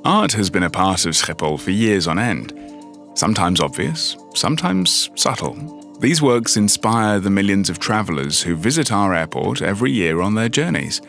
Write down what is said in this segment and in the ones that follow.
Art has been a part of Schiphol for years on end. Sometimes obvious, sometimes subtle. These works inspire the millions of travellers who visit our airport every year on their journeys,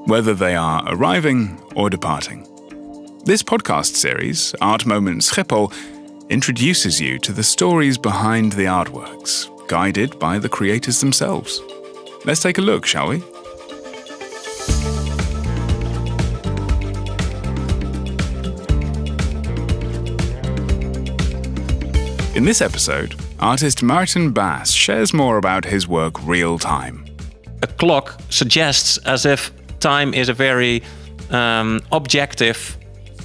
whether they are arriving or departing. This podcast series, Art Moments Schiphol, introduces you to the stories behind the artworks, guided by the creators themselves. Let's take a look, shall we? In this episode, artist Maarten Baas shares more about his work Real Time. A clock suggests as if time is a very objective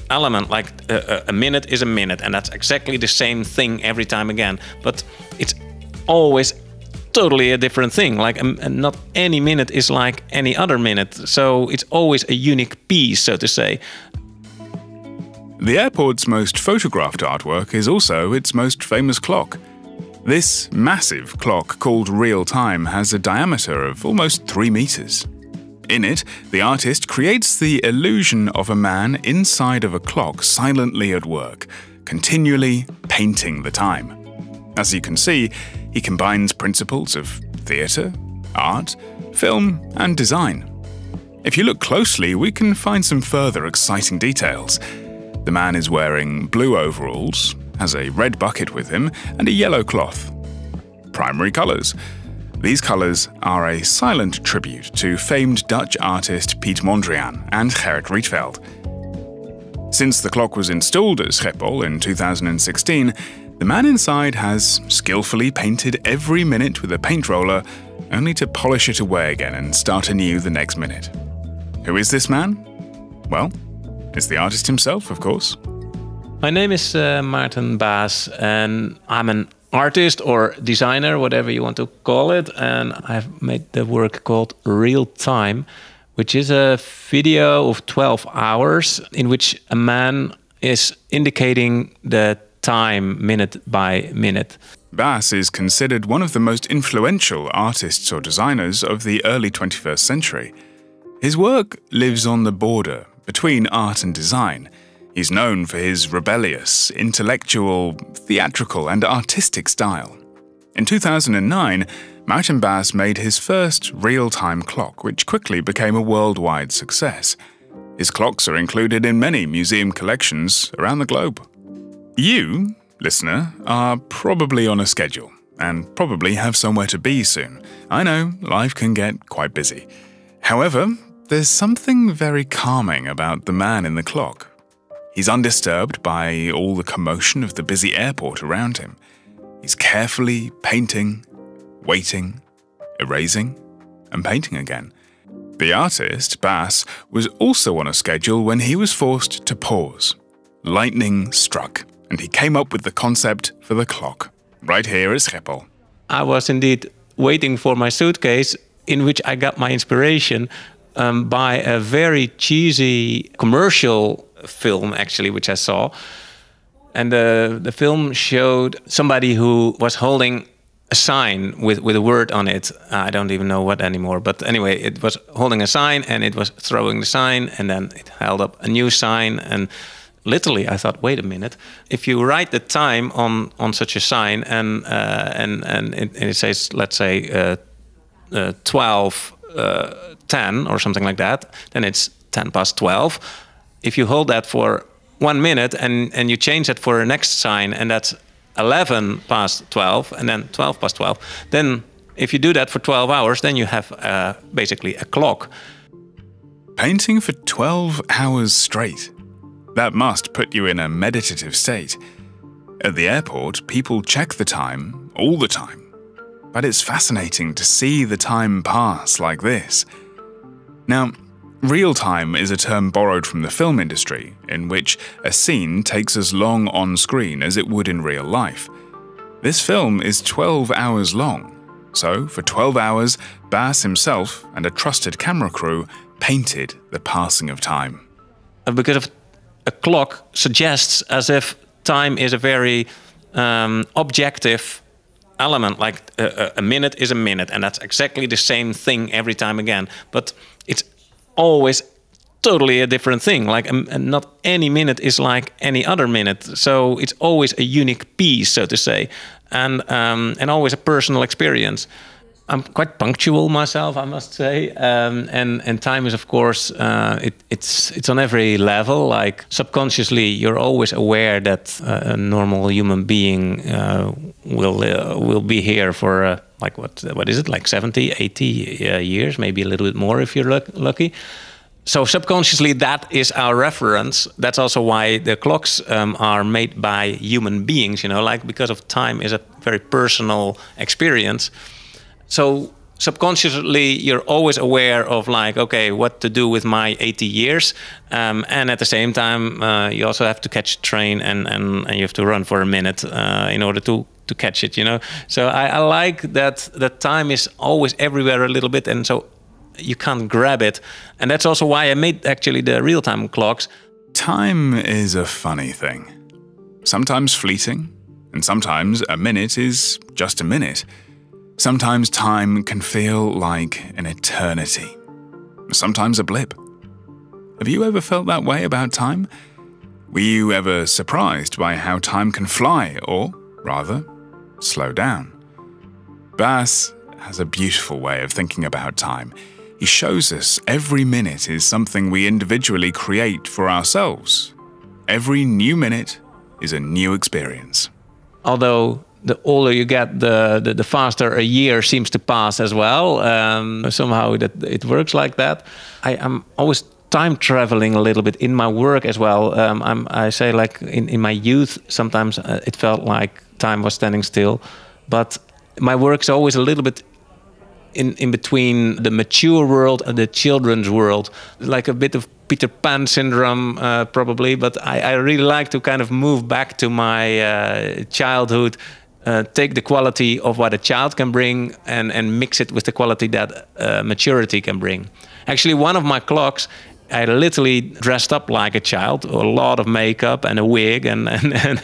element, like a minute is a minute, and that's exactly the same thing every time again. But it's always totally a different thing. And not any minute is like any other minute. So it's always a unique piece, so to say. The airport's most photographed artwork is also its most famous clock. This massive clock called Real Time has a diameter of almost 3 meters. In it, the artist creates the illusion of a man inside of a clock silently at work, continually painting the time. As you can see, he combines principles of theatre, art, film, and design. If you look closely, we can find some further exciting details. The man is wearing blue overalls, has a red bucket with him, and a yellow cloth. Primary colours. These colours are a silent tribute to famed Dutch artist Piet Mondrian and Gerrit Rietveld. Since the clock was installed at Schiphol in 2016, the man inside has skillfully painted every minute with a paint roller, only to polish it away again and start anew the next minute. Who is this man? Well, it's the artist himself, of course. My name is Maarten Baas, and I'm an artist or designer, whatever you want to call it. And I've made the work called Real Time, which is a video of 12 hours in which a man is indicating the time minute by minute. Baas is considered one of the most influential artists or designers of the early 21st century. His work lives on the border between art and design. He's known for his rebellious, intellectual, theatrical, and artistic style. In 2009, Maarten Baas made his first real-time clock, which quickly became a worldwide success. His clocks are included in many museum collections around the globe. You, listener, are probably on a schedule, and probably have somewhere to be soon. I know, life can get quite busy. However, there's something very calming about the man in the clock. He's undisturbed by all the commotion of the busy airport around him. He's carefully painting, waiting, erasing, and painting again. The artist, Baas, was also on a schedule when he was forced to pause. Lightning struck, and he came up with the concept for the clock, right here at Schiphol. I was indeed waiting for my suitcase, in which I got my inspiration by a very cheesy commercial film, actually, which I saw. And the film showed somebody who was holding a sign with a word on it. I don't even know what anymore. But anyway, it was holding a sign and it was throwing the sign, and then it held up a new sign. And literally, I thought, wait a minute. If you write the time on such a sign and it says, let's say, 12:10 or something like that, then it's 10 past 12. If you hold that for 1 minute and you change it for a next sign, and that's 11 past 12 and then 12 past 12, then if you do that for 12 hours, then you have basically a clock. Painting for 12 hours straight. That must put you in a meditative state. At the airport, people check the time all the time. But it's fascinating to see the time pass like this. Now, real time is a term borrowed from the film industry, in which a scene takes as long on screen as it would in real life. This film is 12 hours long, so for 12 hours, Baas himself and a trusted camera crew painted the passing of time. Because a clock suggests as if time is a very objective element, like a minute is a minute, and that's exactly the same thing every time again. But it's always totally a different thing. Like, and not any minute is like any other minute. So it's always a unique piece, so to say, and always a personal experience. I'm quite punctual myself, I must say, and time is, of course, it's on every level. Like subconsciously, you're always aware that a normal human being will be here for like what is it, like 70, 80 years, maybe a little bit more if you're lucky. So subconsciously, that is our reference. That's also why the clocks are made by human beings. You know, like because of time is a very personal experience. So subconsciously, you're always aware of like, okay, what to do with my 80 years. And at the same time, you also have to catch a train and you have to run for a minute in order to catch it, you know. So I like that time is always everywhere a little bit. And so you can't grab it. And that's also why I made actually the real-time clocks. Time is a funny thing. Sometimes fleeting, and sometimes a minute is just a minute. Sometimes time can feel like an eternity. Sometimes a blip. Have you ever felt that way about time? Were you ever surprised by how time can fly, or, rather, slow down? Baas has a beautiful way of thinking about time. He shows us every minute is something we individually create for ourselves. Every new minute is a new experience. Although the older you get, the faster a year seems to pass as well. Somehow it works like that. I'm always time traveling a little bit in my work as well. I say like in my youth, sometimes it felt like time was standing still. But my work is always a little bit in between the mature world and the children's world, like a bit of Peter Pan syndrome, probably. But I really like to kind of move back to my childhood, take the quality of what a child can bring and mix it with the quality that maturity can bring. Actually, one of my clocks, I literally dressed up like a child, a lot of makeup and a wig and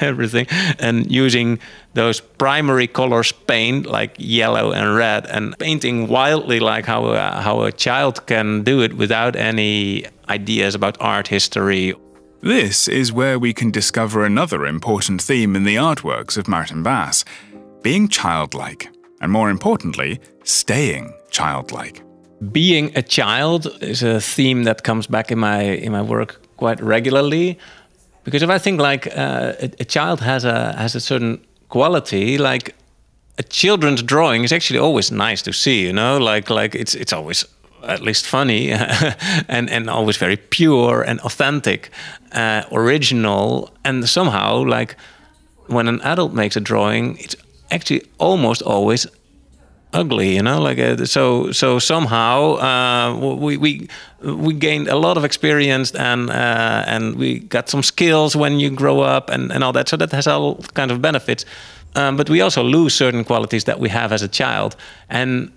everything, and using those primary colors paint like yellow and red, and painting wildly like how a child can do it without any ideas about art history. This is where we can discover another important theme in the artworks of Maarten Baas: being childlike, and more importantly, staying childlike. Being a child is a theme that comes back in my work quite regularly, because if I think like a child has a certain quality, like a children's drawing is actually always nice to see, you know, like it's always at least funny and always very pure and authentic, original, and somehow like when an adult makes a drawing, it's actually almost always ugly, you know, like so somehow we gained a lot of experience and we got some skills when you grow up and all that, so that has all kind of benefits, but we also lose certain qualities that we have as a child, and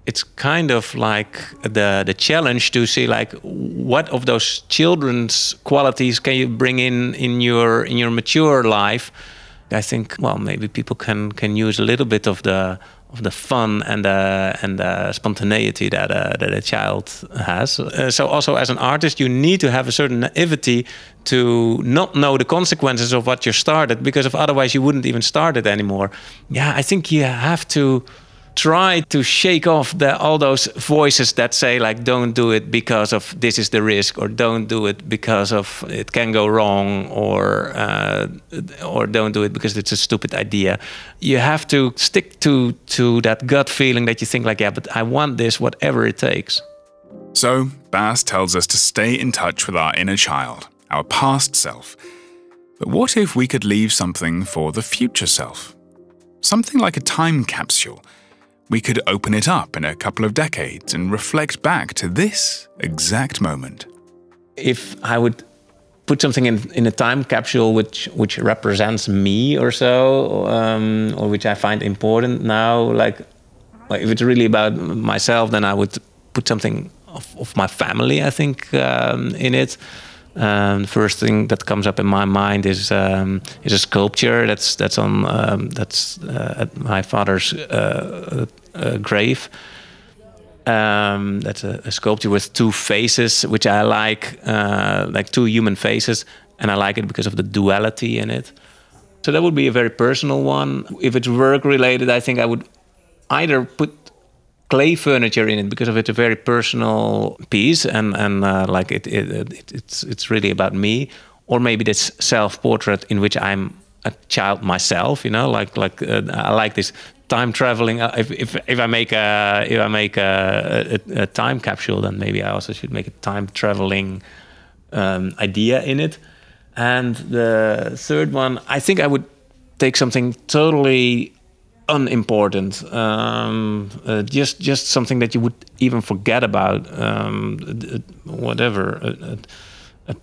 it's kind of like the challenge to see like what of those children's qualities can you bring in your mature life. I think, well, maybe people can use a little bit of the fun and the spontaneity that a child has. So also as an artist, you need to have a certain naivety to not know the consequences of what you started, because if otherwise you wouldn't even start it anymore. Yeah, I think you have to try to shake off all those voices that say like, don't do it because of this is the risk, or don't do it because of it can go wrong, or don't do it because it's a stupid idea. You have to stick to that gut feeling that you think like, yeah, but I want this, whatever it takes. So Baas tells us to stay in touch with our inner child, our past self. But what if we could leave something for the future self? Something like a time capsule. We could open it up in a couple of decades and reflect back to this exact moment. If I would put something in a time capsule which represents me or so, or which I find important now, like if it's really about myself, then I would put something of my family, I think, in it. The first thing that comes up in my mind is a sculpture that's at my father's grave. That's a sculpture with two faces, which I like two human faces, and I like it because of the duality in it. So that would be a very personal one. If it's work related, I think I would either put clay furniture in it because of it's a very personal piece, and like it's really about me, or maybe this self-portrait in which I'm a child myself. You know, I like this time traveling. If I make a time capsule, then maybe I also should make a time traveling idea in it. And the third one, I think I would take something totally unimportant, just something that you would even forget about, whatever,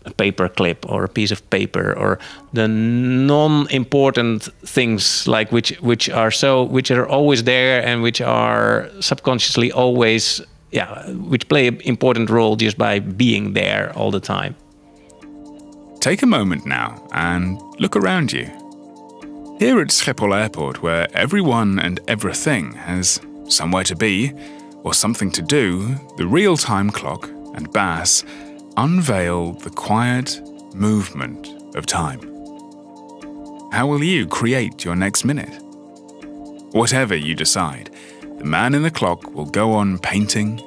a paper clip or a piece of paper, or the non-important things like which are always there and which are subconsciously always, which play an important role just by being there all the time. Take a moment now and look around you. Here at Schiphol Airport, where everyone and everything has somewhere to be or something to do, the real-time clock and Baas unveil the quiet movement of time. How will you create your next minute? Whatever you decide, the man in the clock will go on painting,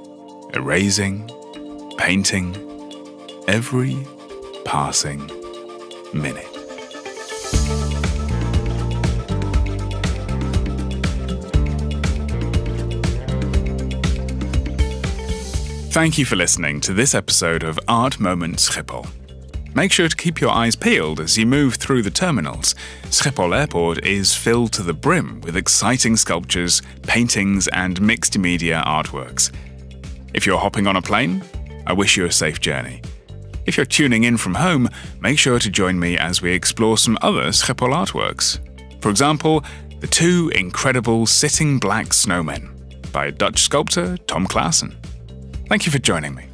erasing, painting every passing minute. Thank you for listening to this episode of Art Moments Schiphol. Make sure to keep your eyes peeled as you move through the terminals. Schiphol Airport is filled to the brim with exciting sculptures, paintings and mixed media artworks. If you're hopping on a plane, I wish you a safe journey. If you're tuning in from home, make sure to join me as we explore some other Schiphol artworks. For example, the two incredible sitting black snowmen by Dutch sculptor Tom Klaassen. Thank you for joining me.